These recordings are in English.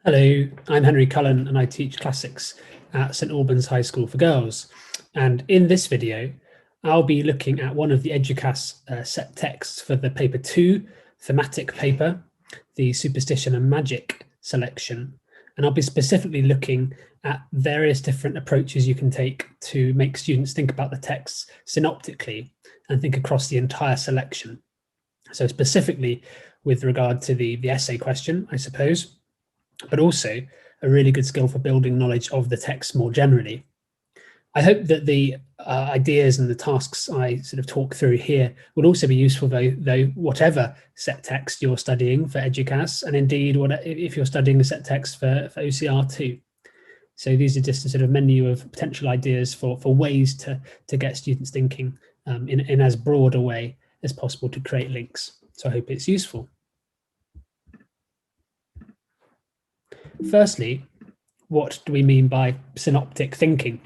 Hello, I'm Henry Cullen and I teach classics at St Albans High School for Girls. And in this video, I'll be looking at one of the Eduqas set texts for the paper 2 thematic paper, the Superstition and Magic selection. And I'll be specifically looking at various different approaches you can take to make students think about the texts synoptically and think across the entire selection. So specifically with regard to the essay question, I suppose, but also a really good skill for building knowledge of the text more generally. I hope that the ideas and the tasks I sort of talk through here will also be useful though whatever set text you're studying for Eduqas, and indeed if you're studying a set text for OCR too. So these are just a sort of menu of potential ideas for ways to get students thinking in as broad a way as possible to create links. So I hope it's useful. Firstly, what do we mean by synoptic thinking?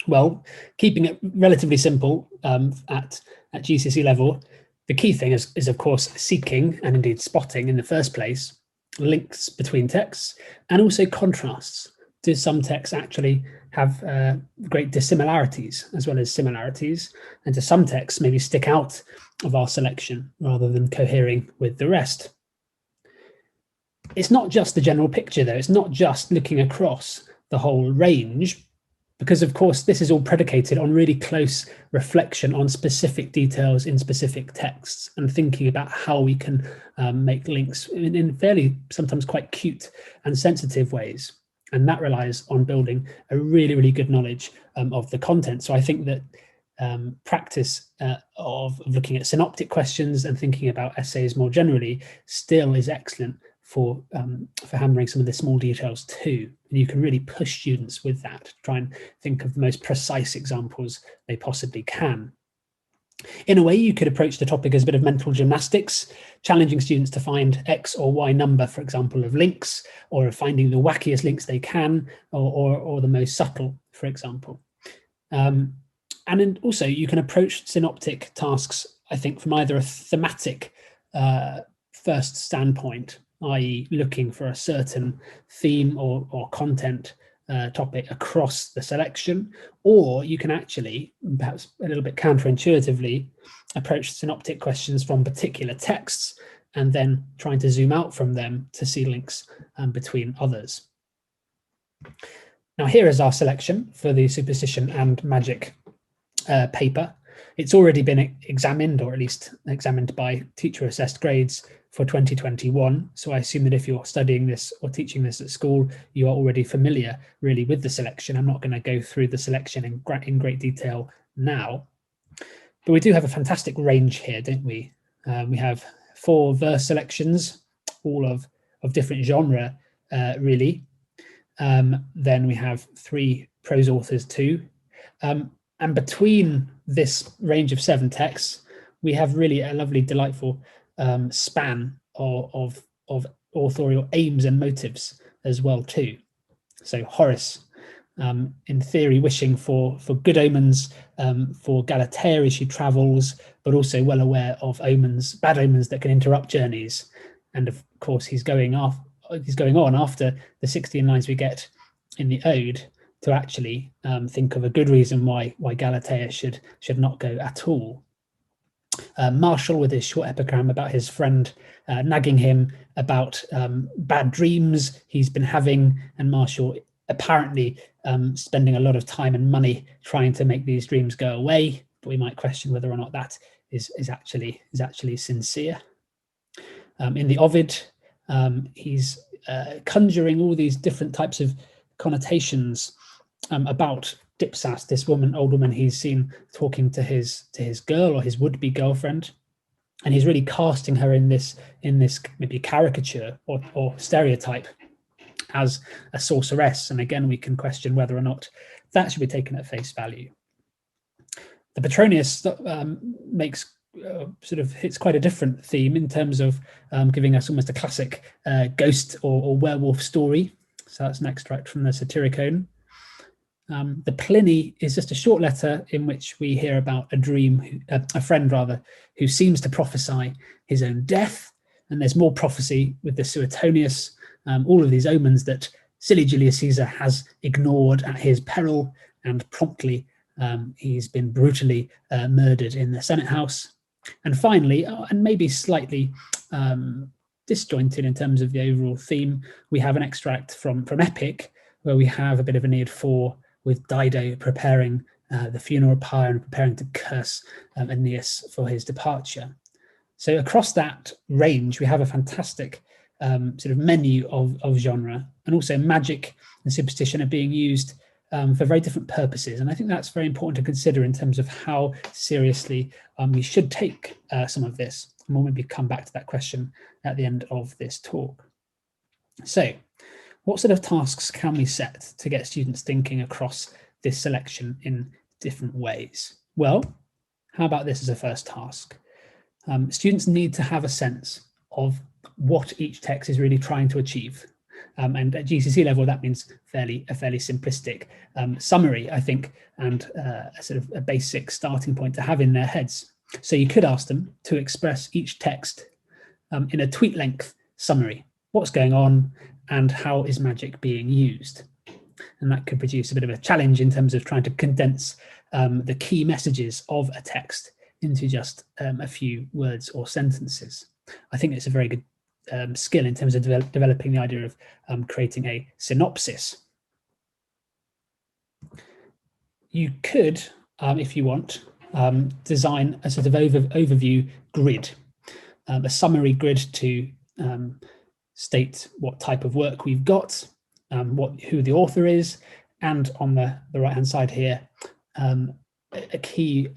Well, keeping it relatively simple at GCSE level, the key thing is of course seeking and indeed spotting in the first place links between texts and also contrasts. Do some texts actually have great dissimilarities as well as similarities? And do some texts maybe stick out of our selection rather than cohering with the rest? It's not just the general picture though, it's not just looking across the whole range, because of course this is all predicated on really close reflection on specific details in specific texts and thinking about how we can make links in fairly sometimes quite cute and sensitive ways. And that relies on building a really good knowledge of the content. So I think that practice of looking at synoptic questions and thinking about essays more generally still is excellent for hammering some of the small details too. And you can really push students with that to try and think of the most precise examples they possibly can. In a way, you could approach the topic as a bit of mental gymnastics, challenging students to find X or Y number, for example, of links, or of finding the wackiest links they can, or the most subtle, for example. And then also you can approach synoptic tasks, I think, from either a thematic first standpoint, i.e. looking for a certain theme or content topic across the selection, or you can actually, perhaps a little bit counterintuitively, approach synoptic questions from particular texts and then trying to zoom out from them to see links between others. Now here is our selection for the Superstition and Magic paper. It's already been examined, or at least examined by teacher assessed grades for 2021. So I assume that if you're studying this or teaching this at school, you are already familiar really with the selection. I'm not going to go through the selection in great detail now, but we do have a fantastic range here, don't we? We have 4 verse selections, all of different genre, really. Then we have 3 prose authors too. And between this range of 7 texts, we have really a lovely, delightful span of authorial aims and motives as well too. So Horace, in theory, wishing for good omens for Galatea as she travels, but also well aware of bad omens that can interrupt journeys. And of course, he's going on after the 16 lines we get in the ode to actually think of a good reason why Galatea should not go at all. Marshall with his short epigram about his friend nagging him about bad dreams he's been having, and Marshall apparently spending a lot of time and money trying to make these dreams go away, but we might question whether or not that is actually sincere. In the Ovid, he's conjuring all these different types of connotations about Dipsas, this old woman he's seen talking to his girl or his would-be girlfriend, and he's really casting her in this maybe caricature or stereotype as a sorceress. And again, we can question whether or not that should be taken at face value. The Petronius makes hits quite a different theme in terms of giving us almost a classic ghost or werewolf story. So that's an extract from the Satyricon. The Pliny is just a short letter in which we hear about a friend who seems to prophesy his own death. And there's more prophecy with the Suetonius, all of these omens that silly Julius Caesar has ignored at his peril, and promptly he's been brutally murdered in the Senate House. And finally, and maybe slightly disjointed in terms of the overall theme, we have an extract from Epic, where we have a bit of Aeneid 4 with Dido preparing the funeral pyre and preparing to curse Aeneas for his departure. So across that range, we have a fantastic sort of menu of genre, and also magic and superstition are being used for very different purposes. And I think that's very important to consider in terms of how seriously we should take some of this. And we'll maybe come back to that question at the end of this talk. So what sort of tasks can we set to get students thinking across this selection in different ways? Well, how about this as a first task? Students need to have a sense of what each text is really trying to achieve. And at GCSE level, that means a fairly simplistic summary, I think, and a sort of a basic starting point to have in their heads. So you could ask them to express each text in a tweet length summary. What's going on and how is magic being used? And that could produce a bit of a challenge in terms of trying to condense the key messages of a text into just a few words or sentences. I think it's a very good skill in terms of developing the idea of creating a synopsis. You could, if you want, design a sort of overview grid, a summary grid to state what type of work we've got, who the author is, and on the right-hand side here, a key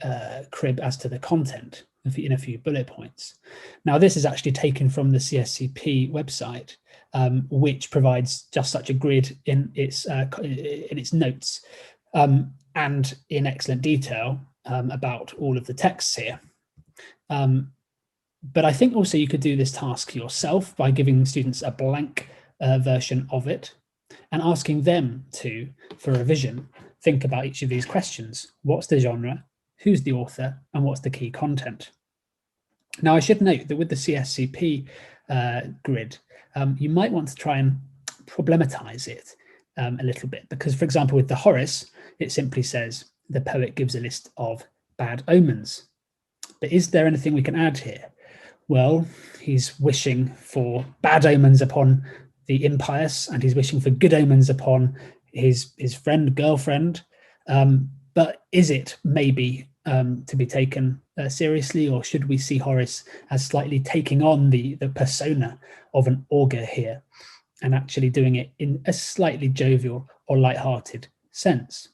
crib as to the content in a few bullet points. Now, this is actually taken from the CSCP website, which provides just such a grid in its notes and in excellent detail about all of the texts here. But I think also you could do this task yourself by giving students a blank version of it and asking them to, for revision, think about each of these questions. What's the genre? Who's the author? And what's the key content? Now, I should note that with the CSCP grid, you might want to try and problematize it a little bit, because, for example, with the Horace, it simply says the poet gives a list of bad omens. But is there anything we can add here? Well, he's wishing for bad omens upon the impious, and he's wishing for good omens upon his girlfriend. But is it maybe to be taken seriously, or should we see Horace as slightly taking on the persona of an augur here and actually doing it in a slightly jovial or light-hearted sense?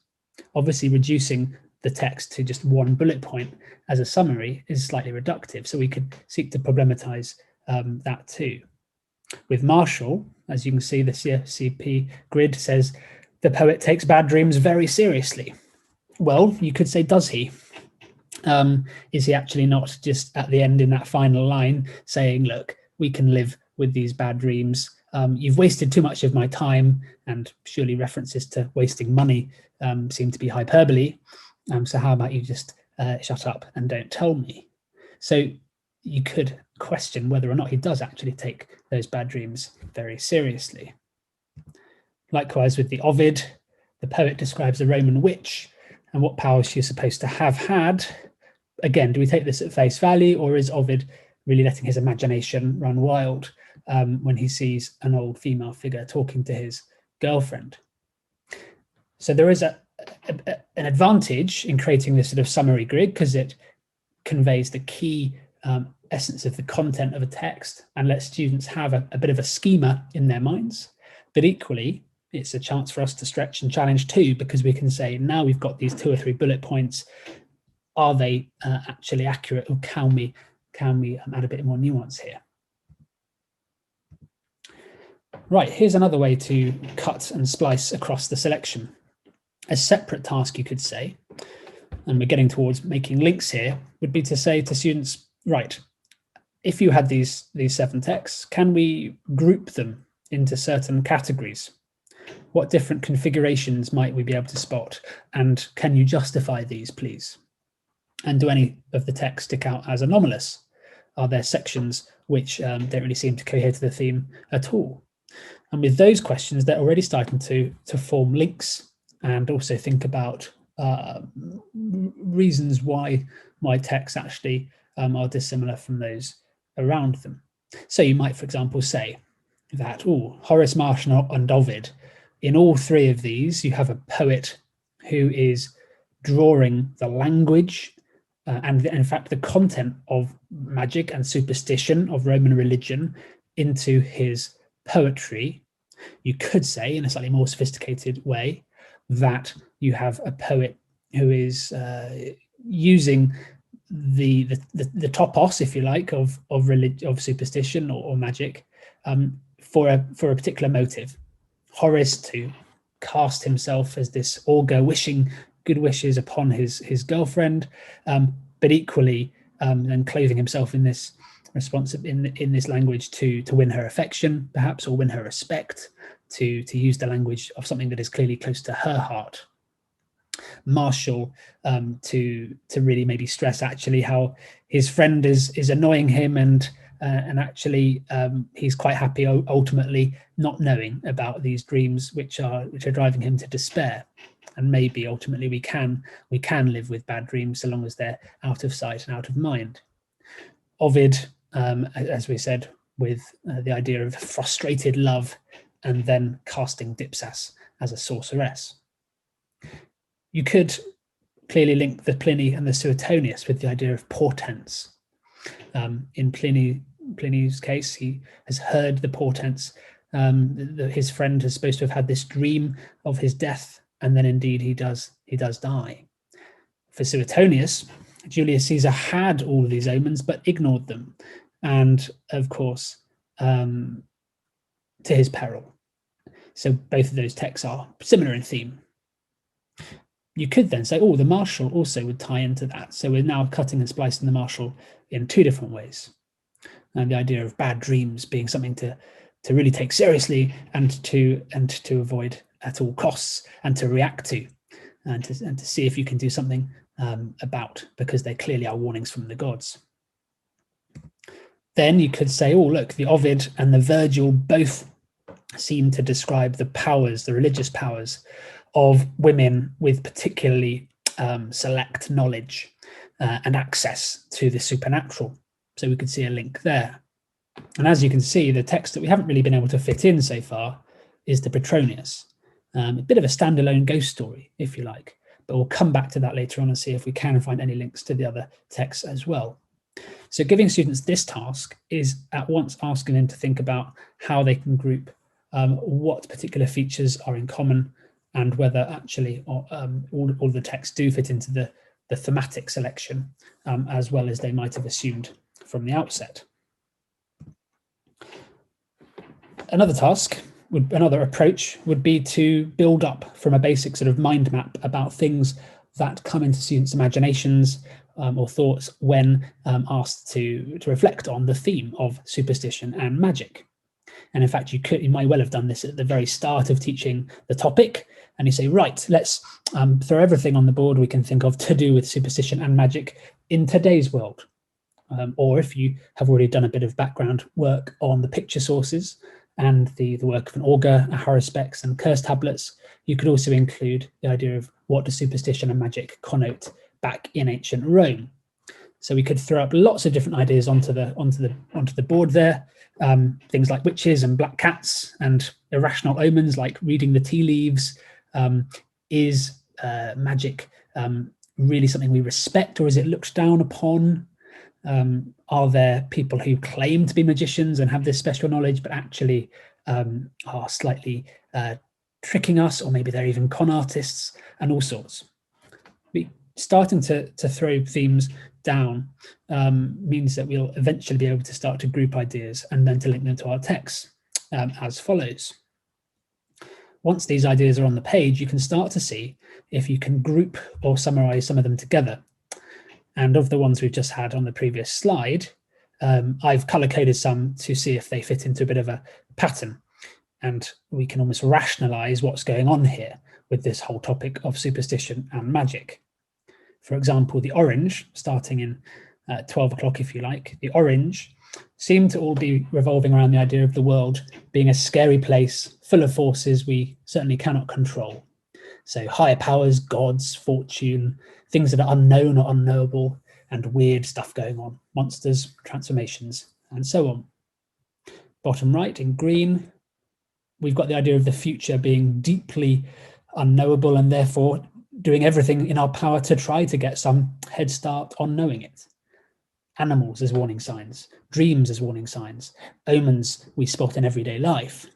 Obviously, reducing the text to just one bullet point as a summary is slightly reductive, so we could seek to problematize that too. With Marshall, as you can see, the CSCP grid says the poet takes bad dreams very seriously. Well, you could say, does he? Is he actually not just at the end in that final line saying, look, we can live with these bad dreams. You've wasted too much of my time, and surely references to wasting money seem to be hyperbole. So how about you just shut up and don't tell me? So you could question whether or not he does actually take those bad dreams very seriously. Likewise with the Ovid, the poet describes a Roman witch and what powers she's supposed to have had. Again, do we take this at face value, or is Ovid really letting his imagination run wild when he sees an old female figure talking to his girlfriend? So there is an advantage in creating this sort of summary grid, because it conveys the key essence of the content of a text and lets students have a bit of a schema in their minds. But equally, it's a chance for us to stretch and challenge too, because we can say, now we've got these 2 or 3 bullet points. Are they actually accurate, or can we add a bit more nuance here? Right, here's another way to cut and splice across the selection. A separate task, you could say, and we're getting towards making links here, would be to say to students, right, if you had these 7 texts, can we group them into certain categories? What different configurations might we be able to spot? And can you justify these, please? And do any of the texts stick out as anomalous? Are there sections which don't really seem to cohere to the theme at all? And with those questions, they're already starting to form links and also think about reasons why texts actually are dissimilar from those around them. So you might, for example, say that, Horace, Martial, and Ovid, in all three of these, you have a poet who is drawing the language and in fact the content of magic and superstition of Roman religion into his poetry. You could say, in a slightly more sophisticated way, that you have a poet who is using the topos, if you like, of superstition or magic for a particular motive. Horace to cast himself as this augur, wishing good wishes upon his girlfriend, but equally and clothing himself in this in this language to win her affection, perhaps, or win her respect, to use the language of something that is clearly close to her heart. Martial to really maybe stress actually how his friend is annoying him, and actually he's quite happy ultimately not knowing about these dreams which are driving him to despair. And maybe ultimately we can live with bad dreams so long as they're out of sight and out of mind. Ovid, as we said, with the idea of frustrated love, and then casting Dipsas as a sorceress. You could clearly link the Pliny and the Suetonius with the idea of portents. In Pliny's case, he has heard the portents. His friend is supposed to have had this dream of his death, and then indeed he does die. For Suetonius, Julius Caesar had all of these omens but ignored them, and of course to his peril. So both of those texts are similar in theme. You could then say, the Martial also would tie into that. So we're now cutting and splicing the Martial in two different ways. And the idea of bad dreams being something to really take seriously and to avoid at all costs, and to react to, and to see if you can do something about, because they clearly are warnings from the gods. Then you could say, look, the Ovid and the Virgil both seem to describe the powers, the religious powers of women with particularly select knowledge and access to the supernatural. So we could see a link there. And as you can see, the text that we haven't really been able to fit in so far is the Petronius. A bit of a standalone ghost story, if you like, but we'll come back to that later on and see if we can find any links to the other texts as well. So giving students this task is at once asking them to think about how they can group what particular features are in common, and whether actually all the texts do fit into the thematic selection as well as they might have assumed from the outset. Another approach would be to build up from a basic sort of mind map about things that come into students' imaginations or thoughts when asked to reflect on the theme of superstition and magic. And in fact, you might well have done this at the very start of teaching the topic, and you say, right, let's throw everything on the board we can think of to do with superstition and magic in today's world. Or if you have already done a bit of background work on the picture sources and the work of an augur, a haruspex, and curse tablets, you could also include the idea of what does superstition and magic connote back in ancient Rome. So we could throw up lots of different ideas onto the board there. Things like witches and black cats and irrational omens like reading the tea leaves. Is magic really something we respect, or is it looked down upon? Are there people who claim to be magicians and have this special knowledge but actually are slightly tricking us, or maybe they're even con artists, and all sorts? Starting to throw themes down means that we'll eventually be able to start to group ideas and then to link them to our texts as follows. Once these ideas are on the page, you can start to see if you can group or summarize some of them together. And of the ones we've just had on the previous slide, I've color-coded some to see if they fit into a bit of a pattern, and we can almost rationalize what's going on here with this whole topic of superstition and magic. For example, the orange, starting in 12 o'clock, if you like, the orange seem to all be revolving around the idea of the world being a scary place full of forces we certainly cannot control. So higher powers, gods, fortune, things that are unknown or unknowable, and weird stuff going on, monsters, transformations, and so on. Bottom right in green, we've got the idea of the future being deeply unknowable and therefore doing everything in our power to try to get some head start on knowing it. Animals as warning signs, dreams as warning signs, omens we spot in everyday life.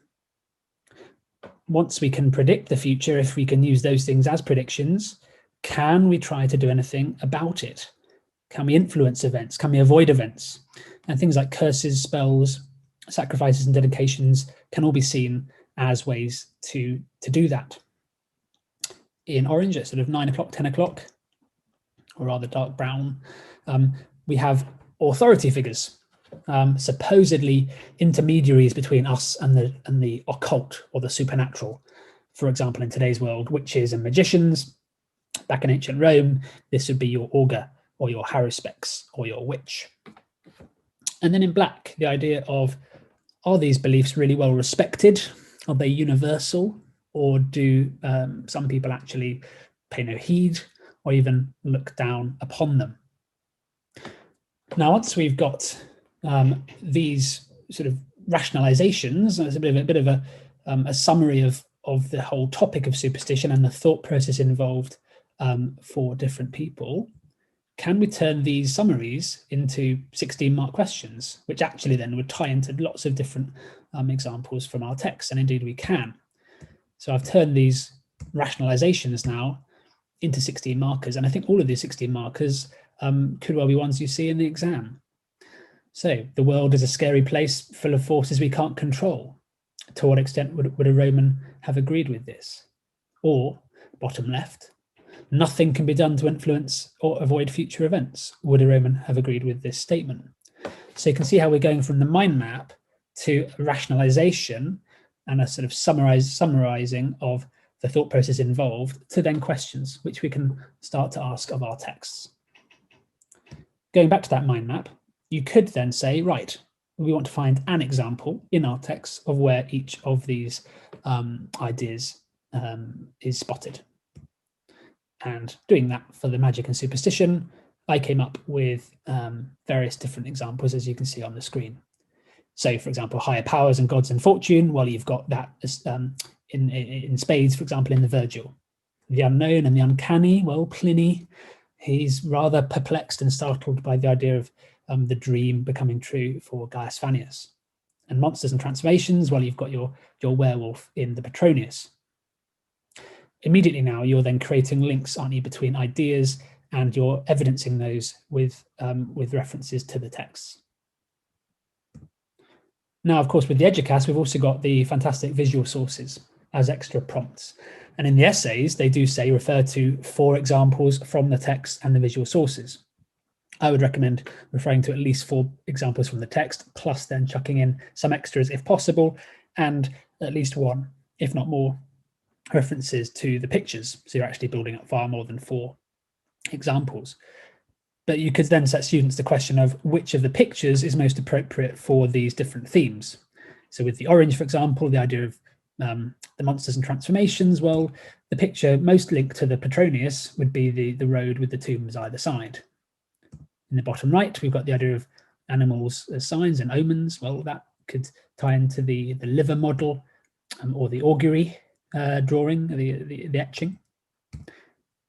Once we can predict the future, if we can use those things as predictions, can we try to do anything about it? Can we influence events? Can we avoid events? And things like curses, spells, sacrifices, and dedications can all be seen as ways to do that. In orange, at sort of 9 o'clock, 10 o'clock, or rather dark brown, we have authority figures, supposedly intermediaries between us and the occult or the supernatural. For example, in today's world, witches and magicians. Back in ancient Rome, this would be your augur or your haruspex or your witch. And then in black, the idea of, are these beliefs really well respected? Are they universal? Or do some people actually pay no heed or even look down upon them? Now, once we've got these sort of rationalizations, that's a bit of a summary of the whole topic of superstition and the thought process involved for different people, can we turn these summaries into 16-mark questions, which actually then would tie into lots of different examples from our text, and indeed we can. So I've turned these rationalizations now into 16 markers, and I think all of these 16 markers could well be ones you see in the exam. So the world is a scary place full of forces we can't control. To what extent would a Roman have agreed with this? Or, bottom left, nothing can be done to influence or avoid future events. Would a Roman have agreed with this statement? So you can see how we're going from the mind map to a rationalization and a sort of summarizing of the thought process involved to then questions, which we can start to ask of our texts. Going back to that mind map, you could then say, right, we want to find an example in our text of where each of these ideas is spotted. And doing that for the magic and superstition, I came up with various different examples, as you can see on the screen. So, for example, higher powers and gods and fortune, well, you've got that in spades, for example, in the Virgil. The unknown and the uncanny, well, Pliny, he's rather perplexed and startled by the idea of the dream becoming true for Gaius Fannius. And monsters and transformations, well, you've got your werewolf in the Petronius. Immediately now, you're then creating links, aren't you, between ideas, and you're evidencing those with references to the texts. Now, of course, with the Eduqas, we've also got the fantastic visual sources as extra prompts. And in the essays, they do say refer to 4 examples from the text and the visual sources. I would recommend referring to at least 4 examples from the text, plus then chucking in some extras if possible, and at least 1, if not more, references to the pictures. So you're actually building up far more than 4 examples. But you could then set students the question of which of the pictures is most appropriate for these different themes. So with the orange, for example, the idea of the monsters and transformations, well, the picture most linked to the Petronius would be the road with the tombs either side. In the bottom right, we've got the idea of animals as signs and omens. Well, that could tie into the liver model or the augury drawing, the etching.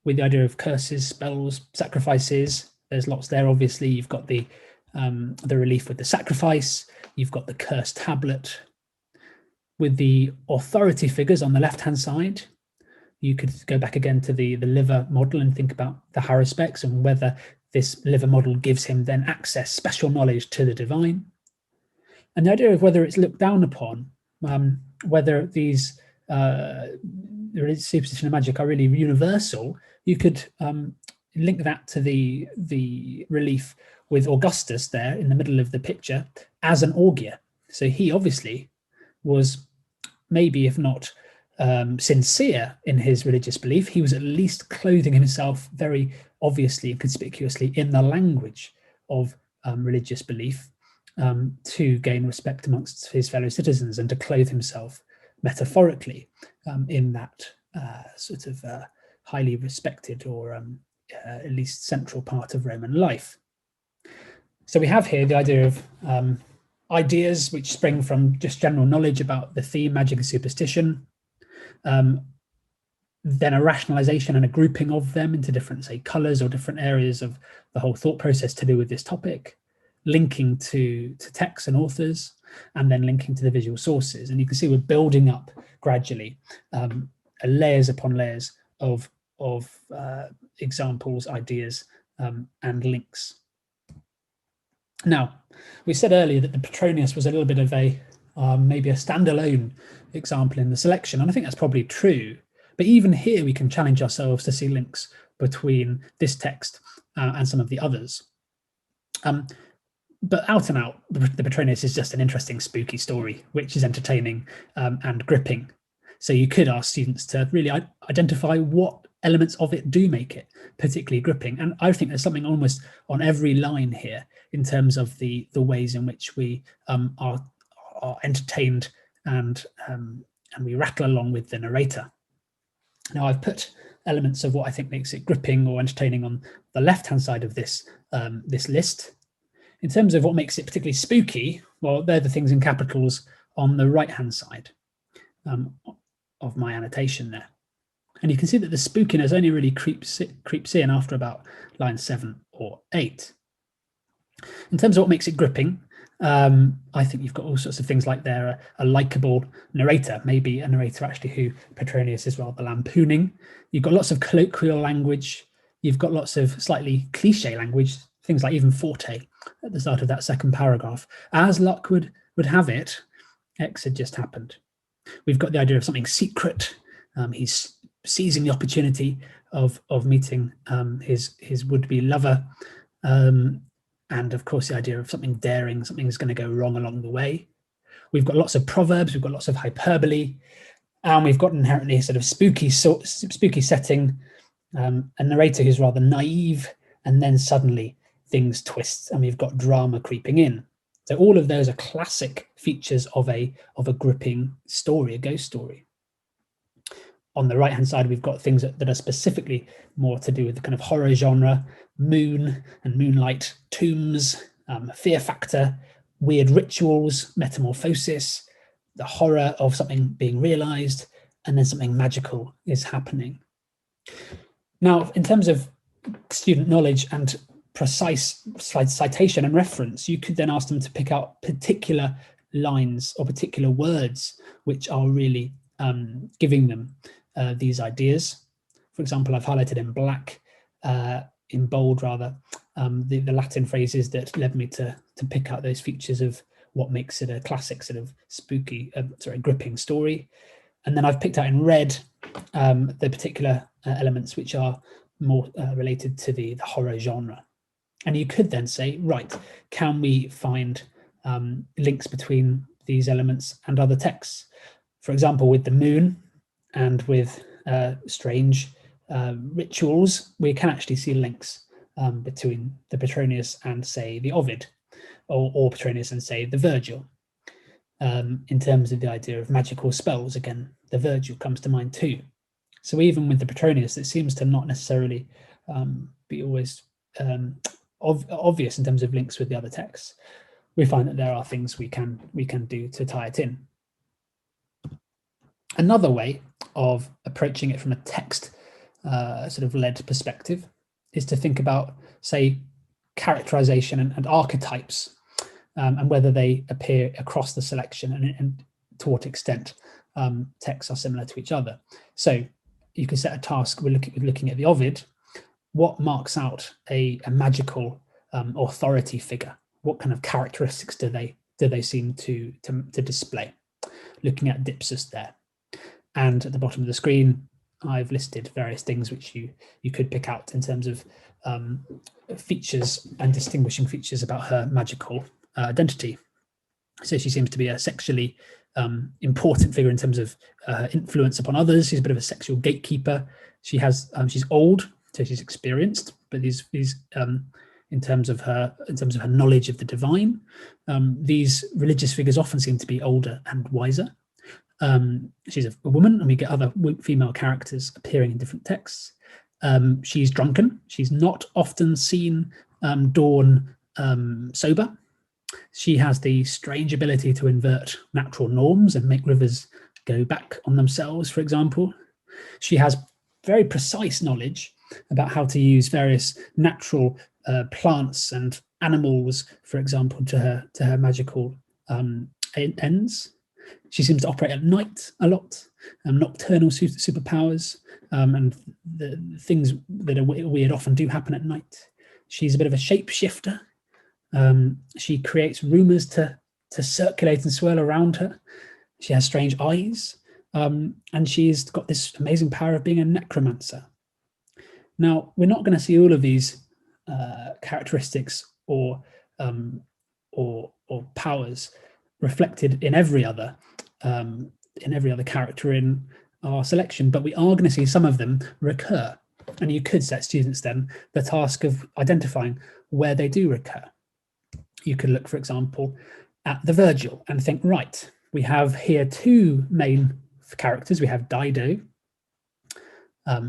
With the idea of curses, spells, sacrifices, there's lots there. Obviously, you've got the relief with the sacrifice. You've got the cursed tablet. With the authority figures on the left-hand side, you could go back again to the liver model and think about the haruspex and whether this liver model gives him then access, special knowledge to the divine. And the idea of whether it's looked down upon, whether these superstition and magic are really universal, you could link that to the relief with Augustus there in the middle of the picture as an augur. So he obviously was maybe, if not sincere in his religious belief, he was at least clothing himself very obviously and conspicuously in the language of religious belief to gain respect amongst his fellow citizens and to clothe himself metaphorically in that sort of highly respected or at least central part of Roman life. So we have here the idea of ideas which spring from just general knowledge about the theme, magic and superstition, then a rationalization and a grouping of them into different, say, colors or different areas of the whole thought process to do with this topic, linking to texts and authors, and then linking to the visual sources. And you can see we're building up gradually layers upon layers of examples, ideas, and links. Now, we said earlier that the Petronius was a little bit of a maybe a standalone example in the selection, and I think that's probably true. But even here, we can challenge ourselves to see links between this text and some of the others. But out and out, the Petronius is just an interesting, spooky story, which is entertaining and gripping. So you could ask students to really identify what elements of it do make it particularly gripping. And I think there's something almost on every line here in terms of the ways in which we are entertained and we rattle along with the narrator. Now, I've put elements of what I think makes it gripping or entertaining on the left-hand side of this list. In terms of what makes it particularly spooky, well, they're the things in capitals on the right-hand side of my annotation there. And you can see that the spookiness only really creeps in after about line 7 or 8. In terms of what makes it gripping, I think you've got all sorts of things like there, a likable narrator, maybe a narrator actually who Petronius is rather lampooning. You've got lots of colloquial language. You've got lots of slightly cliche language, things like even forte at the start of that second paragraph. As luck would have it, X had just happened. We've got the idea of something secret. He's seizing the opportunity of meeting his would-be lover. And of course, the idea of something daring, something's going to go wrong along the way. We've got lots of proverbs, we've got lots of hyperbole, and we've got inherently sort of spooky setting, a narrator who's rather naive, and then suddenly things twist, and we've got drama creeping in. So all of those are classic features of a gripping story, a ghost story. On the right-hand side, we've got things that are specifically more to do with the kind of horror genre, moon and moonlight, tombs, fear factor, weird rituals, metamorphosis, the horror of something being realized, and then something magical is happening. Now, in terms of student knowledge and precise citation and reference, you could then ask them to pick out particular lines or particular words which are really giving them these ideas. For example, I've highlighted in black, in bold rather, the Latin phrases that led me to pick out those features of what makes it a classic sort of spooky, gripping story. And then I've picked out in red the particular elements which are more related to the horror genre. And you could then say, right, can we find links between these elements and other texts? For example, with the moon and with strange rituals, we can actually see links between the Petronius and, say, the Ovid, or Petronius and, say, the Virgil. In terms of the idea of magical spells, again, the Virgil comes to mind too. So even with the Petronius, it seems to not necessarily be always obvious in terms of links with the other texts. We find that there are things we can do to tie it in. Another way of approaching it from a text sort of led perspective is to think about, say, characterization and archetypes, and whether they appear across the selection and to what extent texts are similar to each other. So you can set a task. We're looking at the Ovid. What marks out a magical authority figure? What kind of characteristics do they seem to display? Looking at Dipsus there. And at the bottom of the screen, I've listed various things which you could pick out in terms of features and distinguishing features about her magical identity. So she seems to be a sexually important figure in terms of influence upon others. She's a bit of a sexual gatekeeper. She has she's old, so she's experienced, but these in terms of her knowledge of the divine. These religious figures often seem to be older and wiser. She's a woman, and we get other female characters appearing in different texts. She's drunken. She's not often seen dawn sober. She has the strange ability to invert natural norms and make rivers go back on themselves, for example. She has very precise knowledge about how to use various natural plants and animals, for example, to her magical ends. She seems to operate at night a lot, nocturnal superpowers, and the things that are weird often do happen at night. She's a bit of a shapeshifter. She creates rumours to circulate and swirl around her. She has strange eyes, and she's got this amazing power of being a necromancer. Now, we're not going to see all of these characteristics or powers reflected in every other character in our selection, but we are going to see some of them recur. And you could set students then the task of identifying where they do recur. You could look, for example, at the Virgil and think, right, we have here two main characters. We have Dido,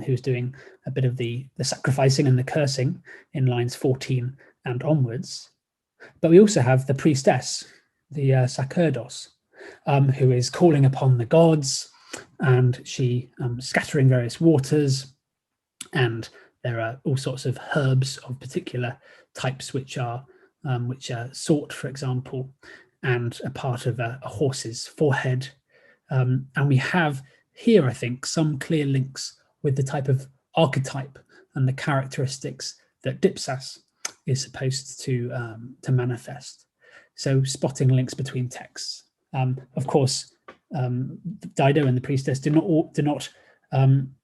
who's doing a bit of the sacrificing and the cursing in lines 14 and onwards. But we also have the priestess, the sacerdos, who is calling upon the gods, and she scattering various waters, and there are all sorts of herbs of particular types which are sought, for example, and a part of a horse's forehead. And we have here, I think, some clear links with the type of archetype and the characteristics that Dipsas is supposed to manifest. So spotting links between texts. Of course, Dido and the priestess do not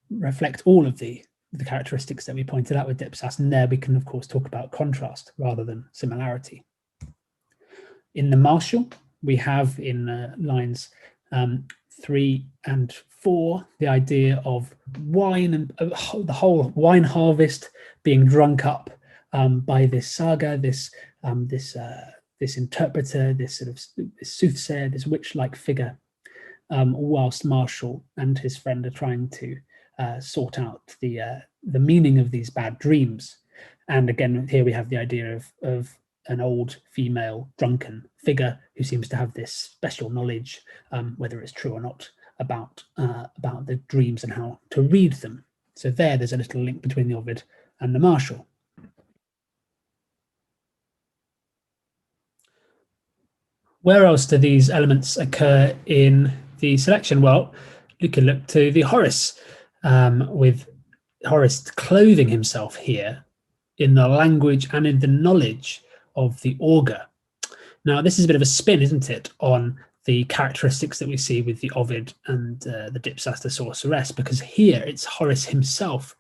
reflect all of the characteristics that we pointed out with Dipsas, and there we can, of course, talk about contrast rather than similarity. In the martial, we have in lines 3 and 4 the idea of wine and the whole wine harvest being drunk up by this saga, this interpreter, this soothsayer, this witch-like figure, whilst Marshall and his friend are trying to sort out the meaning of these bad dreams. And again, here we have the idea of an old female drunken figure who seems to have this special knowledge, whether it's true or not, about the dreams and how to read them. So there's a little link between the Ovid and the Martial. Where else do these elements occur in the selection? Well, you can look to the Horace, with Horace clothing himself here in the language and in the knowledge of the augur. Now, this is a bit of a spin, isn't it, on the characteristics that we see with the Ovid and the Dipsas the sorceress, because here it's Horace himself,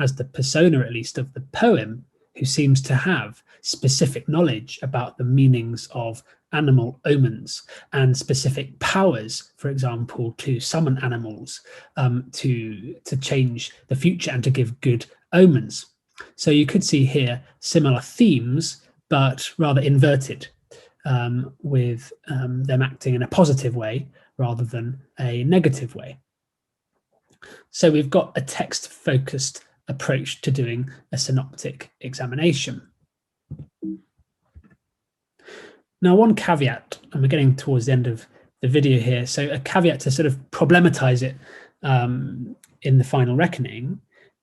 as the persona at least of the poem, who seems to have specific knowledge about the meanings of animal omens and specific powers, for example, to summon animals, to change the future and to give good omens. So you could see here similar themes, but rather inverted, with them acting in a positive way rather than a negative way. So we've got a text-focused approach to doing a synoptic examination. Now, one caveat, and we're getting towards the end of the video here, so a caveat to sort of problematize it in the final reckoning.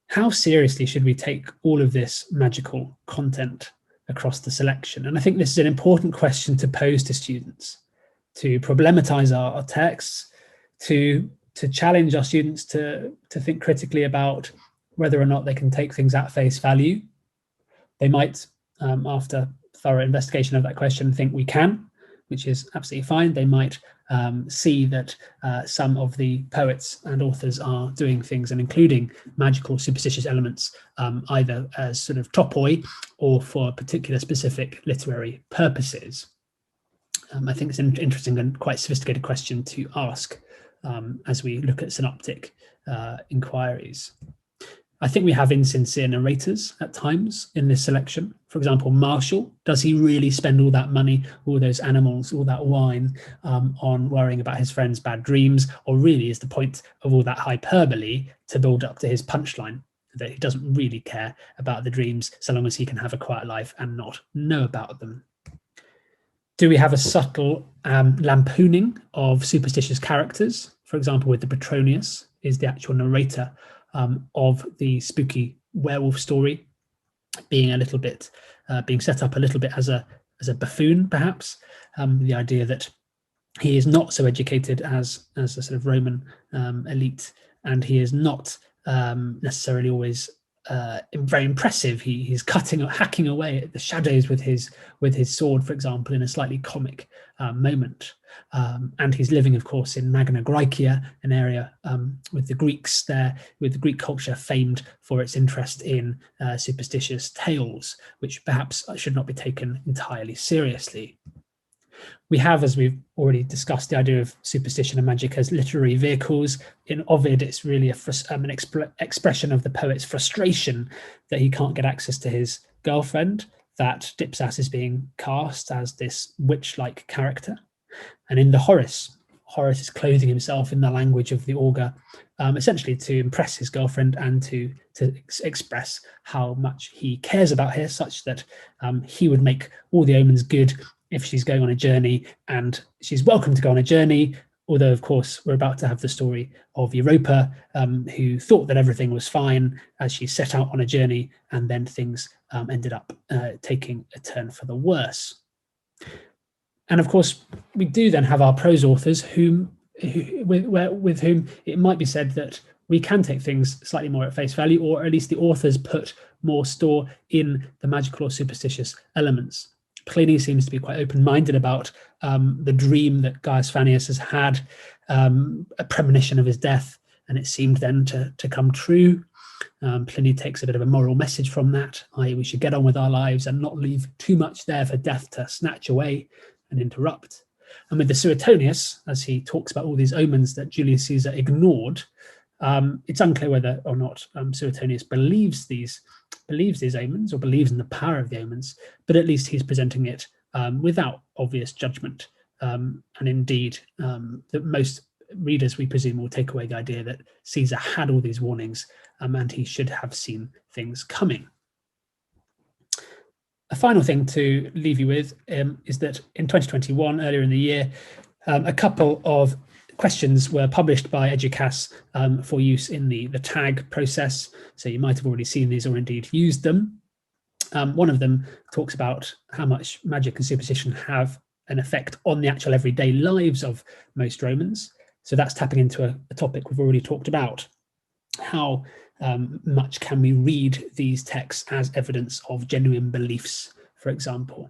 How seriously should we take all of this magical content across the selection? And I think this is an important question to pose to students, to problematize our texts, to challenge our students to think critically about whether or not they can take things at face value. They might, after thorough investigation of that question, think we can, which is absolutely fine. They might see that some of the poets and authors are doing things and including magical superstitious elements either as sort of topoi or for particular specific literary purposes. I think it's an interesting and quite sophisticated question to ask as we look at synoptic inquiries. I think we have insincere narrators at times in this selection. For example, Marshall, does he really spend all that money, all those animals, all that wine on worrying about his friend's bad dreams? Or really is the point of all that hyperbole to build up to his punchline, that he doesn't really care about the dreams so long as he can have a quiet life and not know about them? Do we have a subtle lampooning of superstitious characters? For example, with the Petronius, is the actual narrator of the spooky werewolf story being a little bit, being set up a little bit as a buffoon, perhaps. The idea that he is not so educated as a sort of Roman elite, and he is not necessarily always very impressive. He's hacking away at the shadows with his sword, for example, in a slightly comic moment. And he's living, of course, in Magna Graecia, an area with the Greeks there, with the Greek culture famed for its interest in superstitious tales, which perhaps should not be taken entirely seriously. We have, as we've already discussed, the idea of superstition and magic as literary vehicles. In Ovid, it's really an expression of the poet's frustration that he can't get access to his girlfriend, that Dipsas is being cast as this witch-like character. And in the Horace is clothing himself in the language of the augur, essentially to impress his girlfriend and to express how much he cares about her, such that he would make all the omens good if she's going on a journey, and she's welcome to go on a journey. Although, of course, we're about to have the story of Europa, who thought that everything was fine as she set out on a journey, and then things ended up taking a turn for the worse. And of course, we do then have our prose authors with whom it might be said that we can take things slightly more at face value, or at least the authors put more store in the magical or superstitious elements. Pliny seems to be quite open-minded about the dream that Gaius Fannius has had, a premonition of his death, and it seemed then to come true. Pliny takes a bit of a moral message from that, i.e. we should get on with our lives and not leave too much there for death to snatch away and interrupt. And with the Suetonius, as he talks about all these omens that Julius Caesar ignored, it's unclear whether or not Suetonius believes these omens or believes in the power of the omens, but at least he's presenting it without obvious judgment. And indeed, that most readers, we presume, will take away the idea that Caesar had all these warnings and he should have seen things coming. A final thing to leave you with is that in 2021, earlier in the year, a couple of questions were published by Eduqas for use in the tag process. So you might have already seen these or indeed used them. One of them talks about how much magic and superstition have an effect on the actual everyday lives of most Romans. So that's tapping into a topic we've already talked about. How much can we read these texts as evidence of genuine beliefs, for example?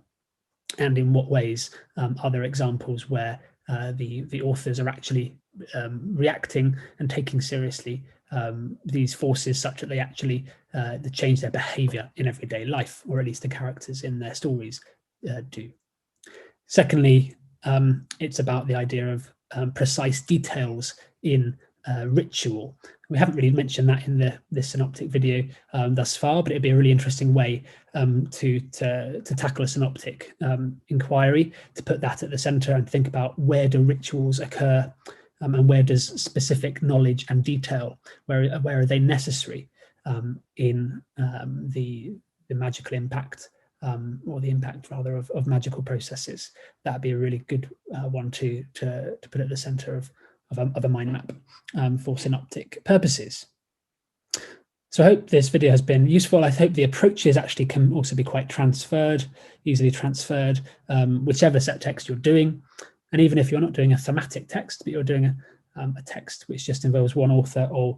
And in what ways are there examples where the authors are actually reacting and taking seriously these forces such that they actually change their behavior in everyday life, or at least the characters in their stories do. Secondly, it's about the idea of precise details in ritual. We haven't really mentioned that in this synoptic video thus far, but it'd be a really interesting way to tackle a synoptic inquiry, to put that at the center and think about where do rituals occur, and where does specific knowledge and detail, where are they necessary in the magical impact, or the impact rather of magical processes. That'd be a really good one to put at the center of a mind map for synoptic purposes. So I hope this video has been useful. I hope the approaches actually can also be quite easily transferred, whichever set text you're doing. And even if you're not doing a thematic text, but you're doing a text which just involves one author or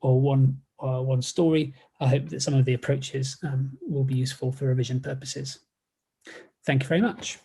one story, I hope that some of the approaches will be useful for revision purposes. Thank you very much.